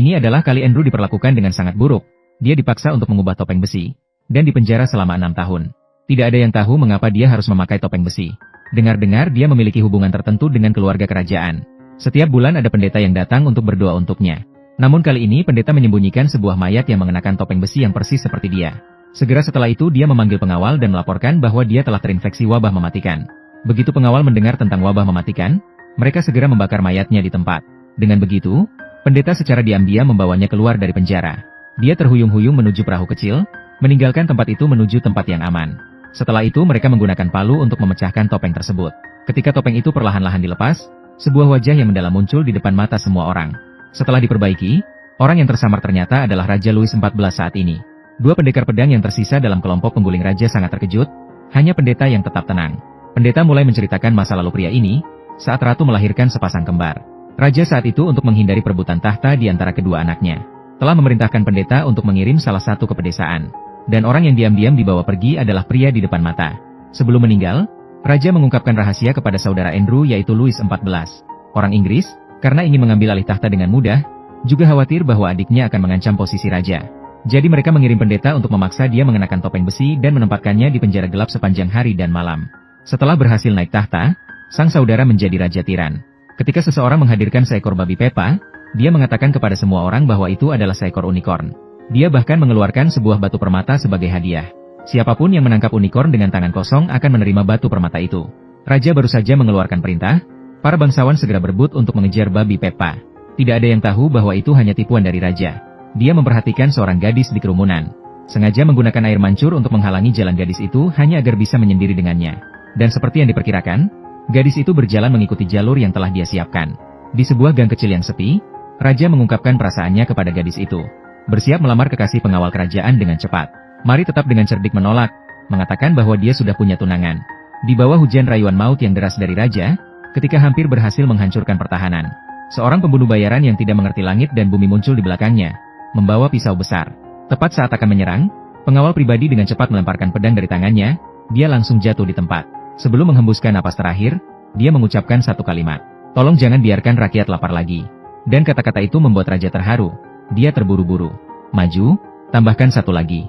ini adalah kali Andrew diperlakukan dengan sangat buruk. Dia dipaksa untuk mengubah topeng besi, dan dipenjara selama 6 tahun. Tidak ada yang tahu mengapa dia harus memakai topeng besi. Dengar-dengar dia memiliki hubungan tertentu dengan keluarga kerajaan. Setiap bulan ada pendeta yang datang untuk berdoa untuknya. Namun kali ini pendeta menyembunyikan sebuah mayat yang mengenakan topeng besi yang persis seperti dia. Segera setelah itu dia memanggil pengawal dan melaporkan bahwa dia telah terinfeksi wabah mematikan. Begitu pengawal mendengar tentang wabah mematikan, mereka segera membakar mayatnya di tempat. Dengan begitu, pendeta secara diam-diam membawanya keluar dari penjara. Dia terhuyung-huyung menuju perahu kecil, meninggalkan tempat itu menuju tempat yang aman. Setelah itu mereka menggunakan palu untuk memecahkan topeng tersebut. Ketika topeng itu perlahan-lahan dilepas, sebuah wajah yang mendalam muncul di depan mata semua orang. Setelah diperbaiki, orang yang tersamar ternyata adalah Raja Louis XIV saat ini. Dua pendekar pedang yang tersisa dalam kelompok pengguling raja sangat terkejut, hanya pendeta yang tetap tenang. Pendeta mulai menceritakan masa lalu pria ini, saat ratu melahirkan sepasang kembar. Raja saat itu untuk menghindari perebutan tahta di antara kedua anaknya, telah memerintahkan pendeta untuk mengirim salah satu ke pedesaan. Dan orang yang diam-diam dibawa pergi adalah pria di depan mata. Sebelum meninggal, Raja mengungkapkan rahasia kepada saudara Andrew yaitu Louis XIV. Orang Inggris, karena ingin mengambil alih tahta dengan mudah, juga khawatir bahwa adiknya akan mengancam posisi raja. Jadi mereka mengirim pendeta untuk memaksa dia mengenakan topeng besi dan menempatkannya di penjara gelap sepanjang hari dan malam. Setelah berhasil naik tahta, sang saudara menjadi raja tiran. Ketika seseorang menghadirkan seekor babi Peppa, dia mengatakan kepada semua orang bahwa itu adalah seekor unicorn. Dia bahkan mengeluarkan sebuah batu permata sebagai hadiah. Siapapun yang menangkap unicorn dengan tangan kosong akan menerima batu permata itu. Raja baru saja mengeluarkan perintah, para bangsawan segera berebut untuk mengejar babi Peppa. Tidak ada yang tahu bahwa itu hanya tipuan dari raja. Dia memperhatikan seorang gadis di kerumunan. Sengaja menggunakan air mancur untuk menghalangi jalan gadis itu hanya agar bisa menyendiri dengannya. Dan seperti yang diperkirakan, gadis itu berjalan mengikuti jalur yang telah dia siapkan. Di sebuah gang kecil yang sepi, Raja mengungkapkan perasaannya kepada gadis itu. Bersiap melamar kekasih pengawal kerajaan dengan cepat. Mari tetap dengan cerdik menolak, mengatakan bahwa dia sudah punya tunangan. Di bawah hujan rayuan maut yang deras dari Raja, ketika hampir berhasil menghancurkan pertahanan, seorang pembunuh bayaran yang tidak mengerti langit dan bumi muncul di belakangnya, membawa pisau besar. Tepat saat akan menyerang, pengawal pribadi dengan cepat melemparkan pedang dari tangannya, dia langsung jatuh di tempat. Sebelum menghembuskan napas terakhir, dia mengucapkan satu kalimat. Tolong jangan biarkan rakyat lapar lagi. Dan kata-kata itu membuat Raja terharu. Dia terburu-buru. Maju, tambahkan satu lagi.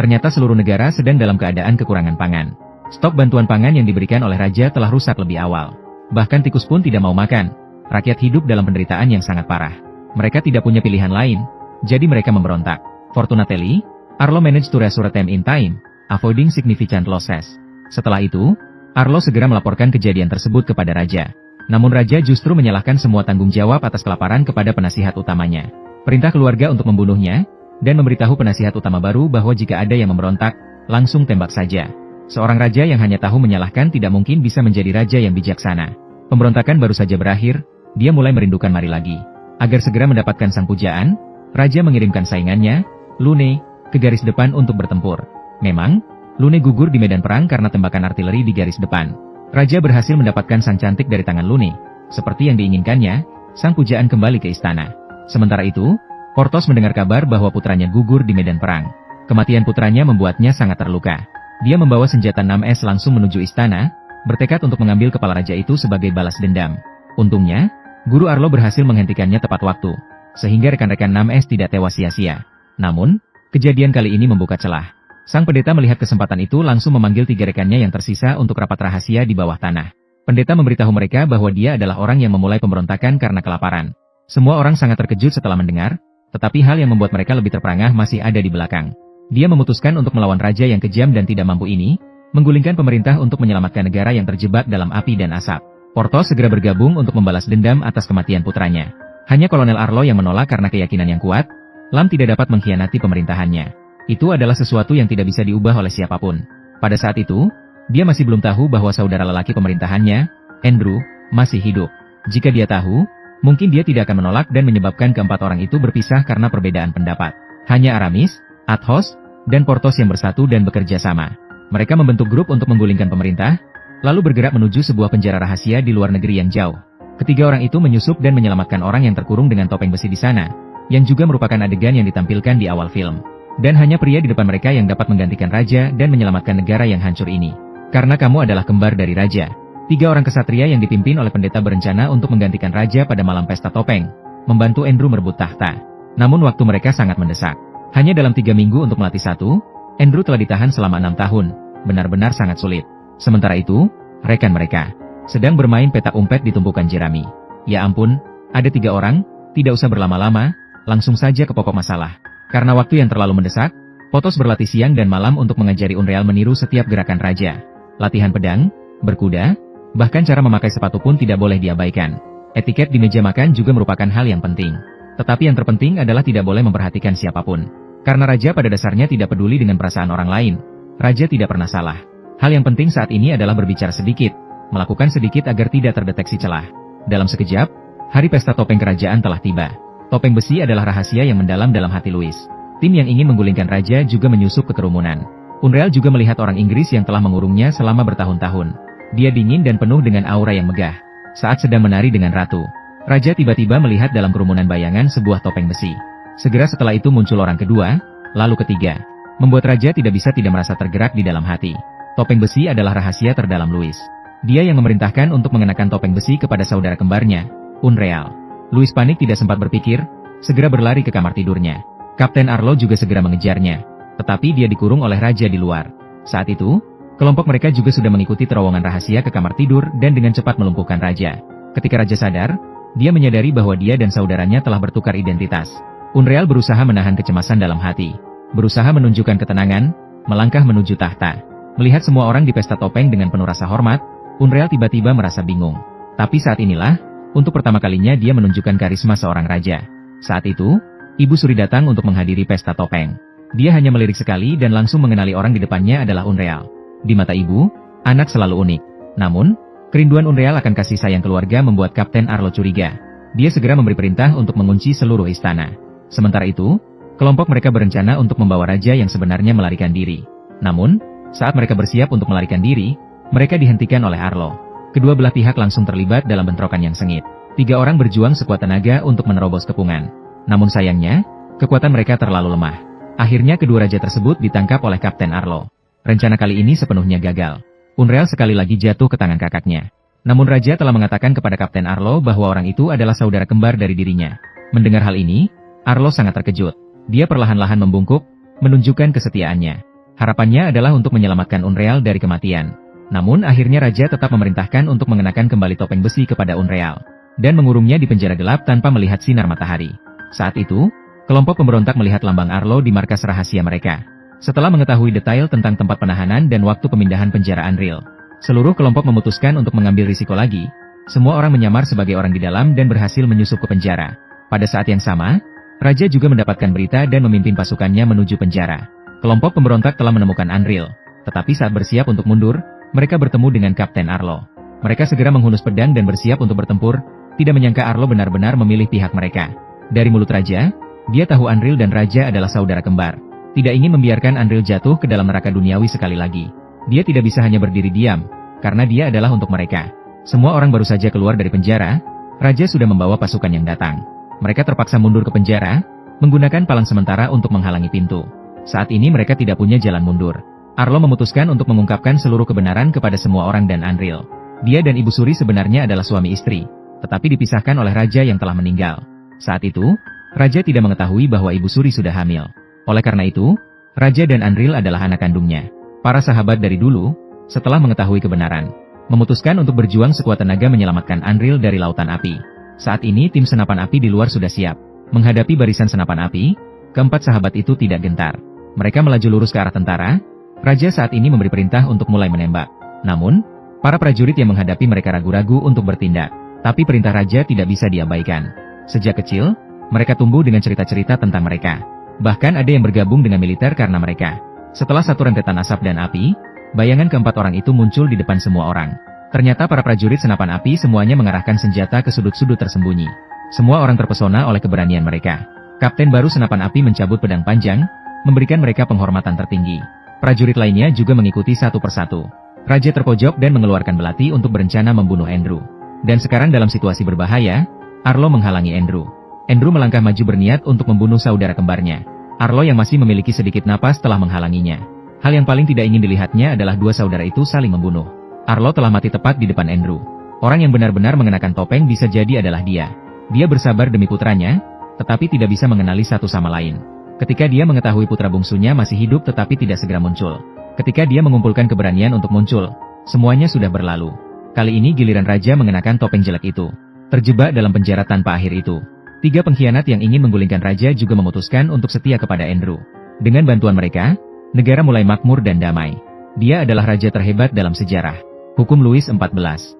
Ternyata seluruh negara sedang dalam keadaan kekurangan pangan. Stok bantuan pangan yang diberikan oleh Raja telah rusak lebih awal. Bahkan tikus pun tidak mau makan. Rakyat hidup dalam penderitaan yang sangat parah. Mereka tidak punya pilihan lain, jadi mereka memberontak. Fortunately, Arlo managed to resurrect them in time, avoiding significant losses. Setelah itu, Arlo segera melaporkan kejadian tersebut kepada Raja. Namun Raja justru menyalahkan semua tanggung jawab atas kelaparan kepada penasihat utamanya. Perintah keluarga untuk membunuhnya, dan memberitahu penasihat utama baru bahwa jika ada yang memberontak, langsung tembak saja. Seorang raja yang hanya tahu menyalahkan tidak mungkin bisa menjadi raja yang bijaksana. Pemberontakan baru saja berakhir, dia mulai merindukan Mari lagi. Agar segera mendapatkan sang pujaan, Raja mengirimkan saingannya, Lune, ke garis depan untuk bertempur. Memang, Lune gugur di medan perang karena tembakan artileri di garis depan. Raja berhasil mendapatkan sang cantik dari tangan Lune. Seperti yang diinginkannya, sang pujaan kembali ke istana. Sementara itu, Porthos mendengar kabar bahwa putranya gugur di medan perang. Kematian putranya membuatnya sangat terluka. Dia membawa senjata 6S langsung menuju istana, bertekad untuk mengambil kepala raja itu sebagai balas dendam. Untungnya, Guru Arlo berhasil menghentikannya tepat waktu, sehingga rekan-rekan 6S tidak tewas sia-sia. Namun, kejadian kali ini membuka celah. Sang pendeta melihat kesempatan itu langsung memanggil 3 rekannya yang tersisa untuk rapat rahasia di bawah tanah. Pendeta memberitahu mereka bahwa dia adalah orang yang memulai pemberontakan karena kelaparan. Semua orang sangat terkejut setelah mendengar, tetapi hal yang membuat mereka lebih terperangah masih ada di belakang. Dia memutuskan untuk melawan raja yang kejam dan tidak mampu ini, menggulingkan pemerintah untuk menyelamatkan negara yang terjebak dalam api dan asap. Porthos segera bergabung untuk membalas dendam atas kematian putranya. Hanya Kolonel Arlo yang menolak karena keyakinan yang kuat, Lam tidak dapat mengkhianati pemerintahannya. Itu adalah sesuatu yang tidak bisa diubah oleh siapapun. Pada saat itu, dia masih belum tahu bahwa saudara lelaki pemerintahannya, Andrew, masih hidup. Jika dia tahu, mungkin dia tidak akan menolak dan menyebabkan keempat orang itu berpisah karena perbedaan pendapat. Hanya Aramis, Athos, dan Porthos yang bersatu dan bekerja sama. Mereka membentuk grup untuk menggulingkan pemerintah, lalu bergerak menuju sebuah penjara rahasia di luar negeri yang jauh. Ketiga orang itu menyusup dan menyelamatkan orang yang terkurung dengan topeng besi di sana, yang juga merupakan adegan yang ditampilkan di awal film. Dan hanya pria di depan mereka yang dapat menggantikan raja dan menyelamatkan negara yang hancur ini. Karena kamu adalah kembar dari raja. 3 orang kesatria yang dipimpin oleh pendeta berencana untuk menggantikan raja pada malam pesta topeng. membantu Andrew merebut tahta. Namun waktu mereka sangat mendesak. Hanya dalam 3 minggu untuk melatih satu, Andrew telah ditahan selama 6 tahun. Benar-benar sangat sulit. Sementara itu, rekan mereka sedang bermain petak umpet di tumpukan jerami. Ya ampun, ada 3 orang, tidak usah berlama-lama, langsung saja ke pokok masalah. Karena waktu yang terlalu mendesak, Potos berlatih siang dan malam untuk mengajari Unreal meniru setiap gerakan raja. Latihan pedang, berkuda, bahkan cara memakai sepatu pun tidak boleh diabaikan. Etiket di meja makan juga merupakan hal yang penting. Tetapi yang terpenting adalah tidak boleh memperhatikan siapapun. Karena raja pada dasarnya tidak peduli dengan perasaan orang lain. Raja tidak pernah salah. Hal yang penting saat ini adalah berbicara sedikit, melakukan sedikit agar tidak terdeteksi celah. Dalam sekejap, hari pesta topeng kerajaan telah tiba. Topeng besi adalah rahasia yang mendalam dalam hati Louis. Tim yang ingin menggulingkan raja juga menyusup ke kerumunan. Unreal juga melihat orang Inggris yang telah mengurungnya selama bertahun-tahun. Dia dingin dan penuh dengan aura yang megah. Saat sedang menari dengan ratu, raja tiba-tiba melihat dalam kerumunan bayangan sebuah topeng besi. Segera setelah itu muncul orang kedua, lalu ketiga. Membuat raja tidak bisa tidak merasa tergerak di dalam hati. Topeng besi adalah rahasia terdalam Louis. Dia yang memerintahkan untuk mengenakan topeng besi kepada saudara kembarnya, Unreal. Louis panik tidak sempat berpikir, segera berlari ke kamar tidurnya. Kapten Arlo juga segera mengejarnya. Tetapi dia dikurung oleh raja di luar. Saat itu, kelompok mereka juga sudah mengikuti terowongan rahasia ke kamar tidur dan dengan cepat melumpuhkan raja. Ketika raja sadar, dia menyadari bahwa dia dan saudaranya telah bertukar identitas. Unreal berusaha menahan kecemasan dalam hati. Berusaha menunjukkan ketenangan, melangkah menuju tahta. Melihat semua orang di pesta topeng dengan penuh rasa hormat, Unreal tiba-tiba merasa bingung. Tapi saat inilah, untuk pertama kalinya dia menunjukkan karisma seorang raja. Saat itu, Ibu Suri datang untuk menghadiri pesta topeng. Dia hanya melirik sekali dan langsung mengenali orang di depannya adalah Unreal. Di mata ibu, anak selalu unik. Namun, kerinduan Unreal akan kasih sayang keluarga membuat Kapten Arlo curiga. Dia segera memberi perintah untuk mengunci seluruh istana. Sementara itu, kelompok mereka berencana untuk membawa raja yang sebenarnya melarikan diri. Namun, saat mereka bersiap untuk melarikan diri, mereka dihentikan oleh Arlo. Kedua belah pihak langsung terlibat dalam bentrokan yang sengit. 3 orang berjuang sekuat tenaga untuk menerobos kepungan. Namun sayangnya, kekuatan mereka terlalu lemah. Akhirnya kedua raja tersebut ditangkap oleh Kapten Arlo. Rencana kali ini sepenuhnya gagal. Unreal sekali lagi jatuh ke tangan kakaknya. Namun raja telah mengatakan kepada Kapten Arlo bahwa orang itu adalah saudara kembar dari dirinya. Mendengar hal ini, Arlo sangat terkejut. Dia perlahan-lahan membungkuk, menunjukkan kesetiaannya. Harapannya adalah untuk menyelamatkan Unreal dari kematian. Namun akhirnya raja tetap memerintahkan untuk mengenakan kembali topeng besi kepada Unreal. Dan mengurungnya di penjara gelap tanpa melihat sinar matahari. Saat itu, kelompok pemberontak melihat lambang Arlo di markas rahasia mereka. Setelah mengetahui detail tentang tempat penahanan dan waktu pemindahan penjara Unreal, seluruh kelompok memutuskan untuk mengambil risiko lagi. Semua orang menyamar sebagai orang di dalam dan berhasil menyusup ke penjara. Pada saat yang sama, raja juga mendapatkan berita dan memimpin pasukannya menuju penjara. Kelompok pemberontak telah menemukan Unreal. Tetapi saat bersiap untuk mundur, mereka bertemu dengan Kapten Arlo. Mereka segera menghunus pedang dan bersiap untuk bertempur, tidak menyangka Arlo benar-benar memilih pihak mereka. Dari mulut raja, dia tahu Unreal dan raja adalah saudara kembar. Tidak ingin membiarkan Unreal jatuh ke dalam neraka duniawi sekali lagi. Dia tidak bisa hanya berdiri diam, karena dia adalah untuk mereka. Semua orang baru saja keluar dari penjara, raja sudah membawa pasukan yang datang. Mereka terpaksa mundur ke penjara, menggunakan palang sementara untuk menghalangi pintu. Saat ini mereka tidak punya jalan mundur. Arlo memutuskan untuk mengungkapkan seluruh kebenaran kepada semua orang dan Unreal. Dia dan Ibu Suri sebenarnya adalah suami istri, tetapi dipisahkan oleh raja yang telah meninggal. Saat itu, raja tidak mengetahui bahwa Ibu Suri sudah hamil. Oleh karena itu, raja dan Unreal adalah anak kandungnya. Para sahabat dari dulu, setelah mengetahui kebenaran, memutuskan untuk berjuang sekuat tenaga menyelamatkan Unreal dari lautan api. Saat ini tim senapan api di luar sudah siap. Menghadapi barisan senapan api, keempat sahabat itu tidak gentar. Mereka melaju lurus ke arah tentara. Raja saat ini memberi perintah untuk mulai menembak. Namun, para prajurit yang menghadapi mereka ragu-ragu untuk bertindak. Tapi perintah raja tidak bisa diabaikan. Sejak kecil, mereka tumbuh dengan cerita-cerita tentang mereka. Bahkan ada yang bergabung dengan militer karena mereka. Setelah satu rentetan asap dan api, bayangan keempat orang itu muncul di depan semua orang. Ternyata para prajurit senapan api semuanya mengarahkan senjata ke sudut-sudut tersembunyi. Semua orang terpesona oleh keberanian mereka. Kapten baru senapan api mencabut pedang panjang, memberikan mereka penghormatan tertinggi. Prajurit lainnya juga mengikuti satu persatu. Raja terpojok dan mengeluarkan belati untuk berencana membunuh Andrew. Dan sekarang dalam situasi berbahaya, Arlo menghalangi Andrew. Andrew melangkah maju berniat untuk membunuh saudara kembarnya. Arlo yang masih memiliki sedikit napas telah menghalanginya. Hal yang paling tidak ingin dilihatnya adalah dua saudara itu saling membunuh. Arlo telah mati tepat di depan Andrew. Orang yang benar-benar mengenakan topeng bisa jadi adalah dia. Dia bersabar demi putranya, tetapi tidak bisa mengenali satu sama lain. Ketika dia mengetahui putra bungsunya masih hidup tetapi tidak segera muncul. Ketika dia mengumpulkan keberanian untuk muncul, semuanya sudah berlalu. Kali ini giliran raja mengenakan topeng jelek itu. Terjebak dalam penjara tanpa akhir itu. 3 pengkhianat yang ingin menggulingkan raja juga memutuskan untuk setia kepada Andrew. Dengan bantuan mereka, negara mulai makmur dan damai. Dia adalah raja terhebat dalam sejarah. Hukum Louis XIV.